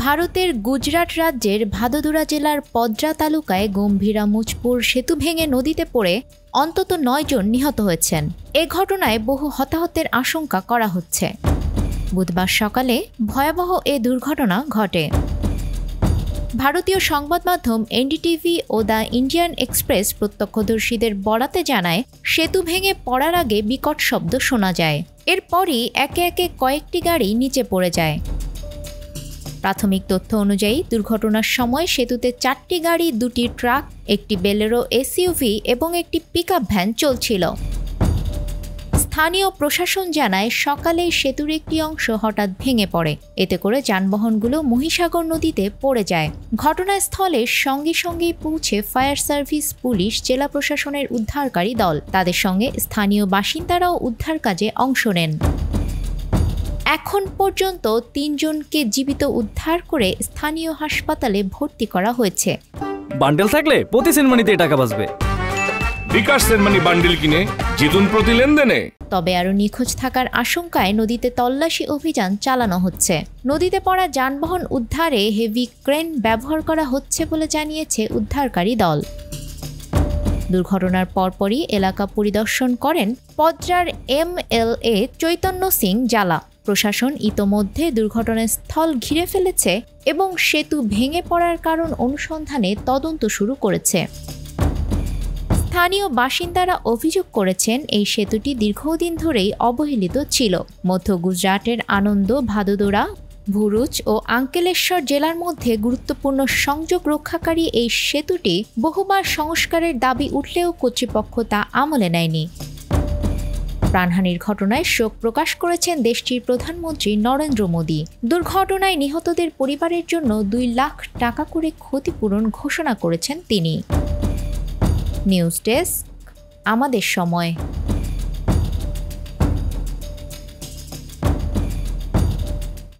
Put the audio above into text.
ভারতের গুজরাট রাজ্যের ভাদোদরা জেলার পদ্রা তালুকায় গম্ভীরা মুজপুর সেতু ভেঙে নদীতে পড়ে অন্তত 9 জন নিহত হয়েছেন। এ ঘটনায় বহু হতাহতের আশঙ্কা করা হচ্ছে। বুধবার সকালে ভয়াবহ এ দুর্ঘটনা ঘটে। ভারতীয় সংবাদ মাধ্যম এনডিটিভি ও দ্য ইন্ডিয়ান এক্সপ্রেস প্রত্যক্ষদর্শীদের বরাতে জানায়, সেতু ভেঙে পড়ার আগে বিকট শব্দ শোনা যায়। এরপরই একে একে কয়েকটি গাড়ি নিচে পড়ে যায়। প্রাথমিক তথ্য অনুযায়ী দুর্ঘটনার সময় সেতুতে 4টি গাড়ি, 2টি ট্রাক, একটি বেলেরো এসইউভি এবং একটি পিকআপ ভ্যান চলছিল। স্থানীয় প্রশাসন জানায়, সকালেই সেতুর একটি অংশ হঠাৎ ভেঙে পড়ে। এতে করে যানবাহনগুলো মহিসাগর নদীতে পড়ে যায়। ঘটনাস্থলে সঙ্গে সঙ্গেই পৌঁছে ফায়ার সার্ভিস, পুলিশ, জেলা প্রশাসনের উদ্ধারকারী দল। তাদের সঙ্গে স্থানীয় বাসিন্দারাও উদ্ধার কাজে অংশ নেন। এখন পর্যন্ত 3 জনকে জীবিত উদ্ধার করে স্থানীয় হাসপাতালে ভর্তি করা হয়েছে। বান্ডেল থাকলে প্রতি সেনমানিতে টাকা বাঁচবে। বিকাশ সেনমানি বান্ডেল কিনে জিতুন প্রতি লেনদেনে। তবে আরও নিখোঁজ থাকার আশঙ্কায় নদীতে তল্লাশি অভিযান চালানো হচ্ছে। নদীতে পড়া যানবাহন উদ্ধারে হেভি ক্রেন ব্যবহার করা হচ্ছে বলে জানিয়েছে উদ্ধারকারী দল। দুর্ঘটনার পরপরই এলাকা পরিদর্শন করেন পদ্রার এমএলএ চৈতন্য সিং জালা। প্রশাসন ইতোমধ্যে দুর্ঘটনাস্থল ঘিরে ফেলেছে এবং সেতু ভেঙে পড়ার কারণ অনুসন্ধানে তদন্ত শুরু করেছে। স্থানীয় বাসিন্দারা অভিযোগ করেছেন, এই সেতুটি দীর্ঘদিন ধরেই অবহেলিত ছিল। মধ্য গুজরাটের আনন্দ, ভাদোদরা, ভুরুচ ও আঙ্কেলেশ্বর জেলার মধ্যে গুরুত্বপূর্ণ সংযোগ রক্ষাকারী এই সেতুটি বহুবার সংস্কারের দাবি উঠলেও কর্তৃপক্ষ তা আমলে নেয়নি। প্রাণহানির ঘটনায় শোক প্রকাশ করেছেন দেশটির প্রধানমন্ত্রী নরেন্দ্র মোদী। দুর্ঘটনায় নিহতদের পরিবারের জন্য 2 লাখ টাকা করে ক্ষতিপূরণ ঘোষণা করেছেন তিনি। নিউজ ডেস্ক, আমাদের সময়।